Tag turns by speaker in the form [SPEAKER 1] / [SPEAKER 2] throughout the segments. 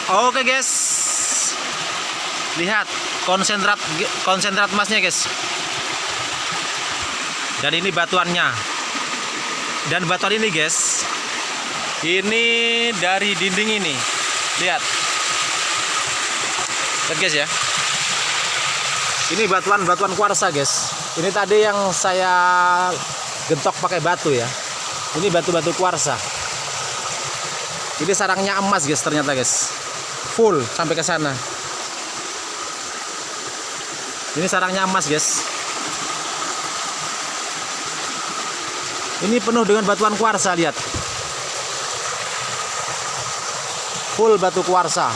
[SPEAKER 1] Oke guys, lihat konsentrat emasnya guys. Dan ini batuannya. Dan batuan ini guys, ini dari dinding ini. Lihat guys ya. Ini batuan kuarsa guys. Ini tadi yang saya gentok pakai batu ya. Ini batu-batu kuarsa. Ini sarangnya emas guys ternyata guys. Full sampai ke sana. Ini sarangnya emas guys. Ini penuh dengan batuan kuarsa, lihat. Full batu kuarsa.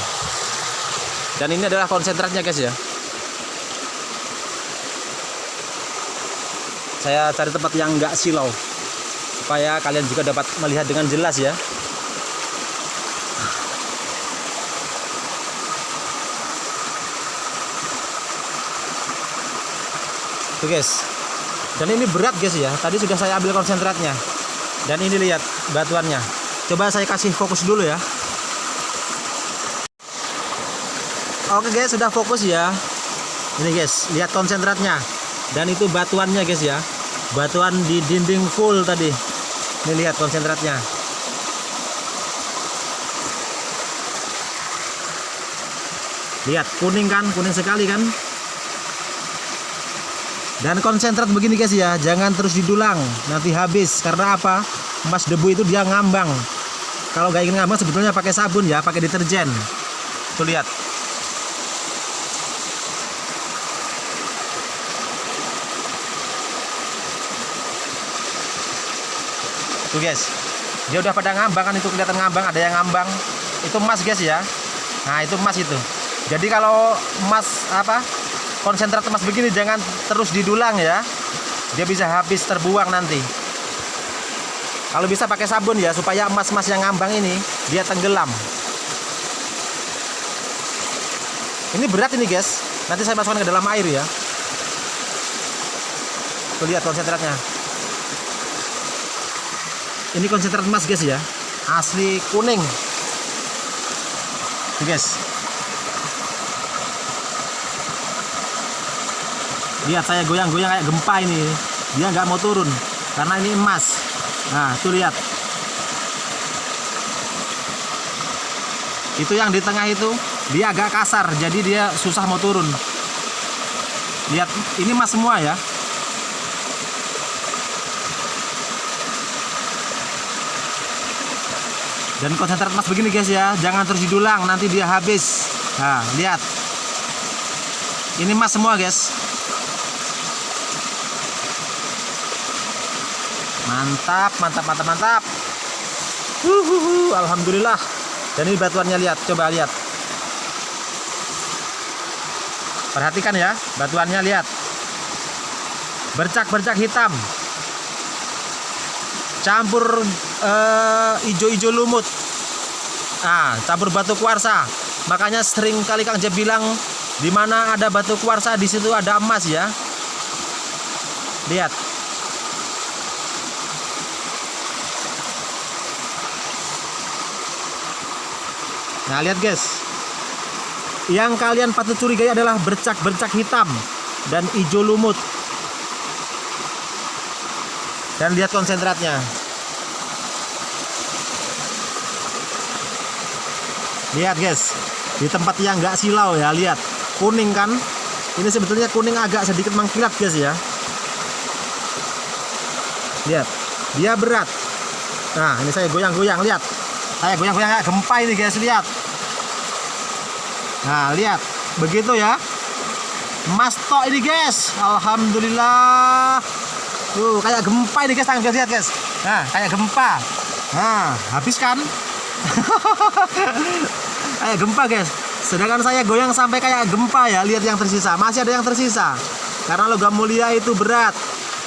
[SPEAKER 1] Dan ini adalah konsentratnya guys ya. Saya cari tempat yang enggak silau supaya kalian juga dapat melihat dengan jelas ya. Tuh guys. Dan ini berat guys ya. Tadi sudah saya ambil konsentratnya. Dan ini lihat batuannya. Coba saya kasih fokus dulu ya. Oke guys, sudah fokus ya. Ini guys, lihat konsentratnya. Dan itu batuannya guys ya. Batuan di dinding full tadi. Ini lihat konsentratnya. Lihat kuning kan, kuning sekali kan. Dan konsentrat begini guys ya, jangan terus didulang, nanti habis. Karena apa? Emas debu itu dia ngambang. Kalau nggak ingin ngambang sebetulnya pakai sabun ya, pakai deterjen. Tuh lihat. Tuh guys, dia udah pada ngambang kan, itu kelihatan ngambang, ada yang ngambang. Itu emas guys ya. Nah itu emas itu. Jadi kalau emas apa? Konsentrat emas begini jangan terus didulang ya. Dia bisa habis, terbuang nanti. Kalau bisa pakai sabun ya, supaya emas-emas yang ngambang ini dia tenggelam. Ini berat ini guys. Nanti saya masukkan ke dalam air ya. Tuh lihat konsentratnya. Ini konsentrat emas guys ya. Asli kuning. Tuh guys. Lihat saya goyang-goyang kayak gempa ini. Dia nggak mau turun karena ini emas. Nah tuh lihat. Itu yang di tengah itu dia agak kasar, jadi dia susah mau turun. Lihat, ini emas semua ya. Dan konsentrat emas begini guys ya, jangan terus didulang, nanti dia habis. Nah lihat. Ini emas semua guys. Mantap, mantap, mantap, mantap. Alhamdulillah. Dan ini batuannya lihat, coba lihat. Perhatikan ya, batuannya lihat. Bercak-bercak hitam. Campur ijo-ijo lumut. Nah, campur batu kuarsa. Makanya sering kali Kang Jeb bilang, di mana ada batu kuarsa di situ ada emas ya. Lihat. Nah lihat guys, yang kalian patut curigai adalah bercak-bercak hitam dan hijau lumut. Dan lihat konsentratnya. Lihat guys, di tempat yang nggak silau ya, lihat kuning kan. Ini sebetulnya kuning agak sedikit mengkilat guys ya. Lihat, dia berat. Nah ini saya goyang-goyang, lihat. Saya goyang-goyang kayak gempa ini guys, lihat. Nah lihat, begitu ya. Emas tok ini guys, alhamdulillah. Tuh kayak gempa ini guys, tangan guys, lihat guys. Nah kayak gempa. Nah habis kan. Kayak gempa guys. Sedangkan saya goyang sampai kayak gempa ya. Lihat yang tersisa, masih ada yang tersisa. Karena logam mulia itu berat.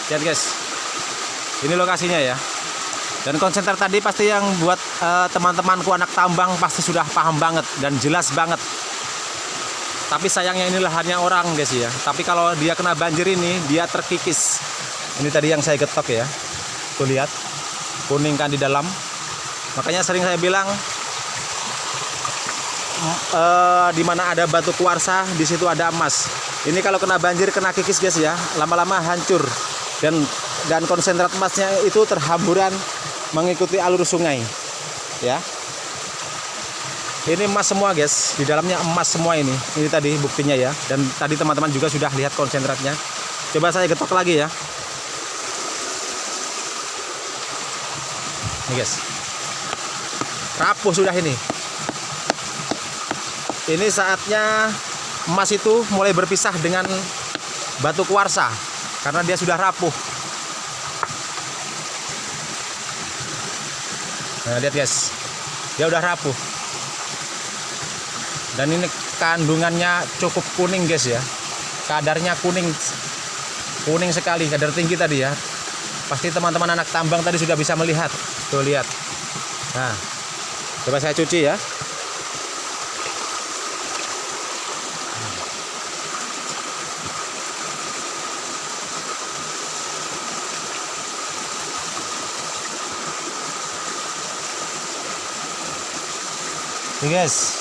[SPEAKER 1] Lihat guys, ini lokasinya ya. Dan konsentrat tadi pasti yang buat teman-temanku anak tambang pasti sudah paham banget dan jelas banget. Tapi sayangnya ini lahannya orang guys ya. Tapi kalau dia kena banjir ini dia terkikis. Ini tadi yang saya getok ya. Tuh lihat, kuning kan di dalam. Makanya sering saya bilang di mana ada batu kuarsa, di situ ada emas. Ini kalau kena banjir, kena kikis guys ya, lama-lama hancur. Dan konsentrat emasnya itu terhamburan mengikuti alur sungai. Ya. Ini emas semua guys, di dalamnya emas semua ini. Ini tadi buktinya ya. Dan tadi teman-teman juga sudah lihat konsentratnya. Coba saya getok lagi ya. Nih guys. Rapuh sudah ini. Ini saatnya emas itu mulai berpisah dengan batu kuarsa karena dia sudah rapuh. Nah, lihat guys, dia udah rapuh. Dan ini kandungannya cukup kuning guys ya. Kadarnya kuning sekali, kadar tinggi tadi ya. Pasti teman-teman anak tambang tadi sudah bisa melihat. Tuh lihat. Nah, coba saya cuci ya. Nih guys,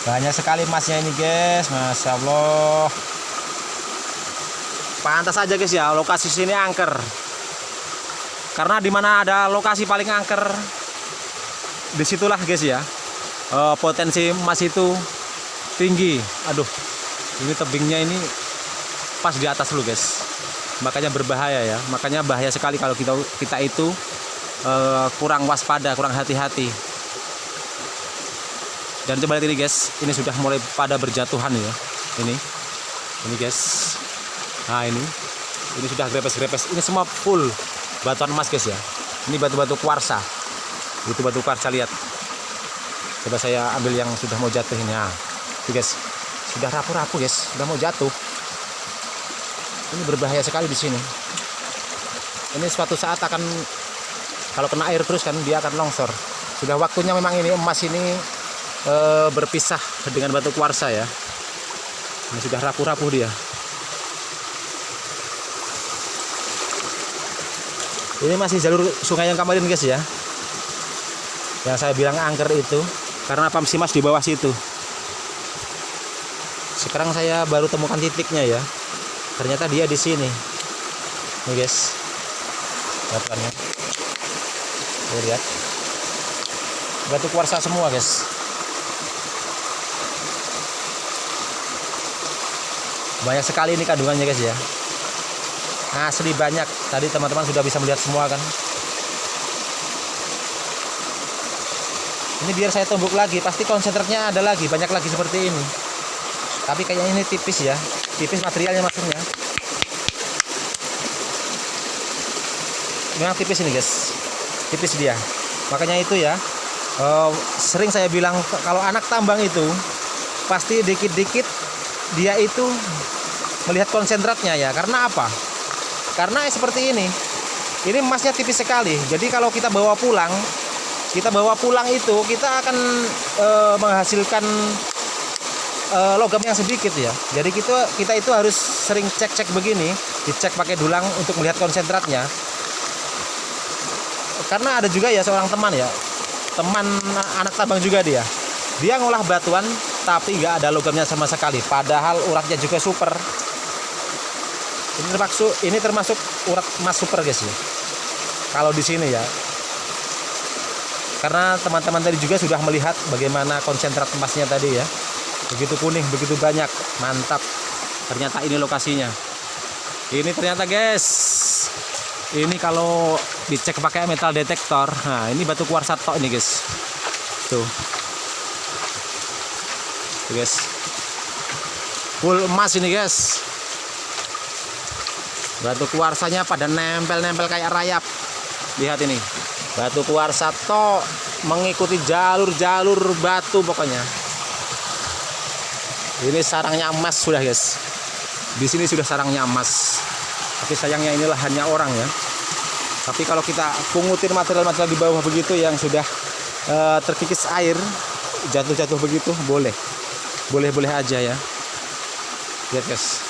[SPEAKER 1] banyak sekali emasnya ini guys, masya Allah. Pantas aja guys ya, lokasi sini angker. Karena dimana ada lokasi paling angker, disitulah guys ya, potensi emas itu tinggi. Aduh, ini tebingnya ini pas di atas lu guys, makanya berbahaya ya. Makanya bahaya sekali kalau kita itu kurang waspada, kurang hati-hati. Dan coba lihat ini guys, ini sudah mulai pada berjatuhan ya. Ini guys. Nah ini sudah grepes-grepes. Ini semua full batuan emas guys ya. Ini batu-batu kuarsa. Itu batu kuarsa, lihat. Coba saya ambil yang sudah mau jatuh ini. Nah, itu guys, sudah rapuh-rapuh guys, sudah mau jatuh. Ini berbahaya sekali di sini. Ini suatu saat akan, kalau kena air terus kan dia akan longsor. Sudah waktunya memang ini emas ini berpisah dengan batu kuarsa ya. Ini sudah rapuh-rapuh dia. Ini masih jalur sungai yang kemarin guys ya. Yang saya bilang angker itu karena Pamsi Mas di bawah situ. Sekarang saya baru temukan titiknya ya. Ternyata dia di sini. Nih guys. Batuannya. Lihat. Batu kuarsa semua guys. Banyak sekali ini kandungannya guys ya. Asli banyak. Tadi teman-teman sudah bisa melihat semua kan. Ini biar saya tumbuk lagi, pasti konsentratnya ada lagi, banyak lagi seperti ini. Tapi kayaknya ini tipis ya, tipis materialnya maksudnya. Memang tipis ini guys, tipis dia. Makanya itu ya, sering saya bilang kalau anak tambang itu pasti dikit-dikit dia itu melihat konsentratnya ya. Karena apa? Karena seperti ini emasnya tipis sekali. Jadi kalau kita bawa pulang itu kita akan menghasilkan logam yang sedikit ya. Jadi kita itu harus sering cek begini, dicek pakai dulang untuk melihat konsentratnya. Karena ada juga ya seorang teman anak tambang juga dia ngolah batuan tapi nggak ada logamnya sama sekali, padahal uratnya juga super. Ini termasuk urat emas super guys ya. Kalau di sini ya, karena teman-teman tadi juga sudah melihat bagaimana konsentrat emasnya tadi ya, begitu kuning, begitu banyak, mantap. Ternyata ini lokasinya. Ini ternyata guys, ini kalau dicek pakai metal detektor, nah ini batu kuarsa tok ini guys. Tuh guys, full emas ini guys. Batu kuarsanya pada nempel-nempel kayak rayap. Lihat ini, batu kuarsa tok mengikuti jalur-jalur batu pokoknya. Ini sarangnya emas sudah guys. Di sini sudah sarangnya emas. Tapi sayangnya inilah hanya orang ya. Tapi kalau kita pungutin material-material di bawah begitu yang sudah terkikis air, jatuh-jatuh begitu, boleh aja ya. Lihat guys,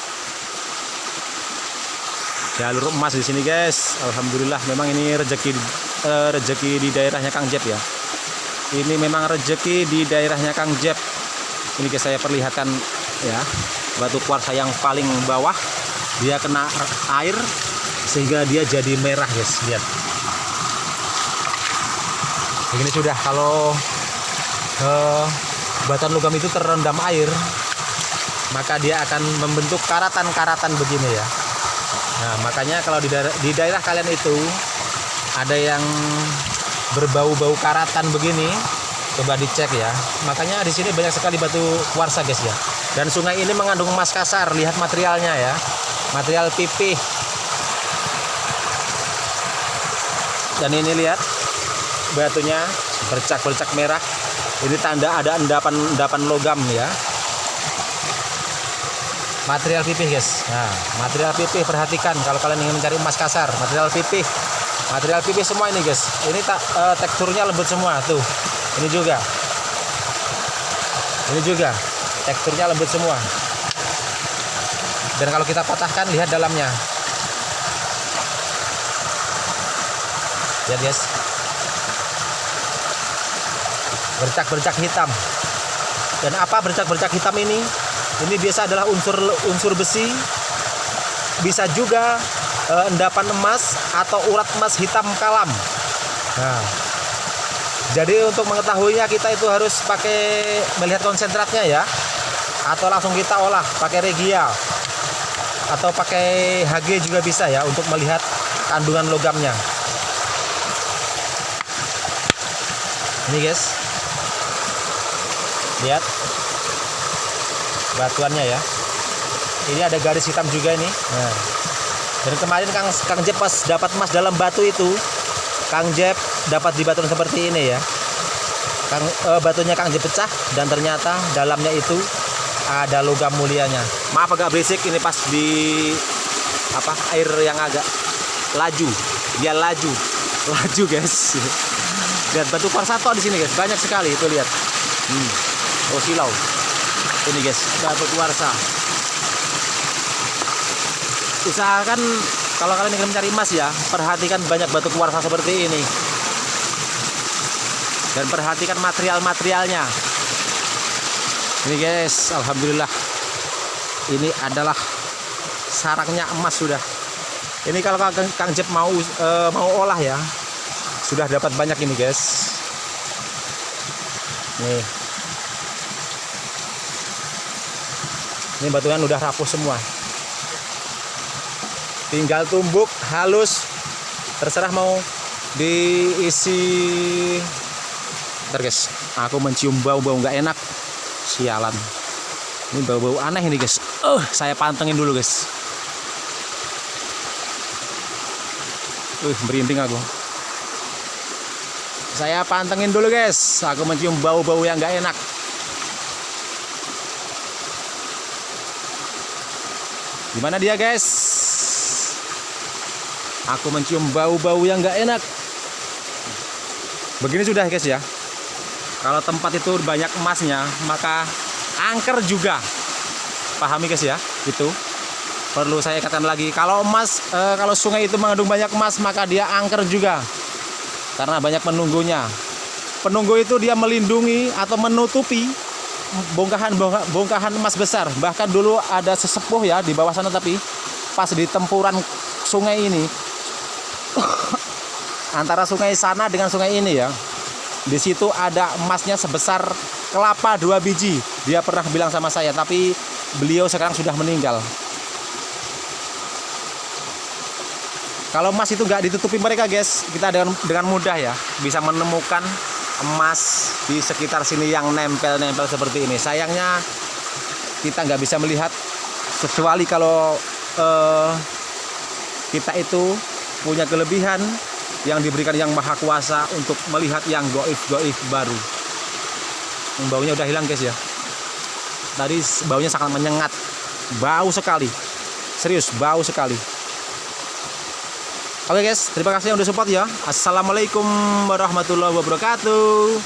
[SPEAKER 1] jalur emas di sini guys. Alhamdulillah, memang ini rezeki di daerahnya Kang Jep ya. Ini memang rezeki di daerahnya Kang Jeb. Ini guys, saya perlihatkan ya, batu kuarsa yang paling bawah dia kena air sehingga dia jadi merah guys. Lihat begini sudah. Kalau batuan logam itu terendam air, maka dia akan membentuk karatan-karatan begini ya. Nah, makanya kalau di daerah kalian itu ada yang berbau-bau karatan begini, coba dicek ya. Makanya di sini banyak sekali batu kuarsa guys ya. Dan sungai ini mengandung emas kasar. Lihat materialnya ya, material pipih. Dan ini lihat batunya bercak-bercak merah. Ini tanda ada endapan logam ya. Material pipih guys. Nah, material pipih, perhatikan kalau kalian ingin mencari emas kasar, material pipih. Material pipih semua ini guys. Ini teksturnya lembut semua tuh. Ini juga. Ini juga. Teksturnya lembut semua. Dan kalau kita patahkan, lihat dalamnya. Lihat guys. Bercak-bercak hitam. Dan apa bercak-bercak hitam ini? Ini biasa adalah unsur besi. Bisa juga endapan emas atau urat emas hitam kalam. Nah, jadi untuk mengetahuinya kita itu harus melihat konsentratnya ya, atau langsung kita olah pakai regia atau pakai HG juga bisa ya untuk melihat kandungan logamnya. Ini guys, lihat batuannya ya. Ini ada garis hitam juga ini. Nah, dan kemarin Kang Jeb pas dapat emas dalam batu itu, Kang Jeb dapat di batuan seperti ini ya. Batunya Kang Jeb pecah dan ternyata dalamnya itu ada logam mulianya. Maaf agak berisik, ini pas di air yang agak laju. Dia laju guys. Lihat batu kuarsa di sini guys, banyak sekali itu lihat. Oh silau. Ini guys, batu kuarsa. Usahakan kalau kalian ingin mencari emas ya, perhatikan banyak batu kuarsa seperti ini. Dan perhatikan materialnya. Ini guys, alhamdulillah. Ini adalah sarangnya emas sudah. Ini kalau Kang Jeb mau olah ya, sudah dapat banyak ini guys. Nih. Ini batuan udah rapuh semua. Tinggal tumbuk halus, terserah mau diisi. Bentar guys, aku mencium bau-bau nggak enak. Sialan, ini bau-bau aneh ini guys. Saya pantengin dulu guys. Merinding aku. Saya pantengin dulu guys. Aku mencium bau-bau yang nggak enak. Gimana dia guys? Aku mencium bau-bau yang nggak enak. Begini sudah guys ya. Kalau tempat itu banyak emasnya, maka angker juga. Pahami guys ya, itu perlu saya katakan lagi. Kalau kalau sungai itu mengandung banyak emas, maka dia angker juga. Karena banyak penunggunya. Penunggu itu dia melindungi atau menutupi bongkahan emas besar. Bahkan dulu ada sesepuh ya di bawah sana, tapi pas di tempuran sungai ini antara sungai sana dengan sungai ini ya, di situ ada emasnya sebesar kelapa 2 biji. Dia pernah bilang sama saya, tapi beliau sekarang sudah meninggal. Kalau emas itu nggak ditutupi mereka guys, kita dengan mudah ya bisa menemukan emas di sekitar sini yang nempel-nempel seperti ini. Sayangnya kita nggak bisa melihat, kecuali kalau kita itu punya kelebihan yang diberikan yang maha kuasa untuk melihat yang goib-goib baru. Baunya udah hilang guys ya. Tadi baunya sangat menyengat, bau sekali, serius bau sekali. Oke guys, terima kasih yang udah support ya. Assalamualaikum warahmatullahi wabarakatuh.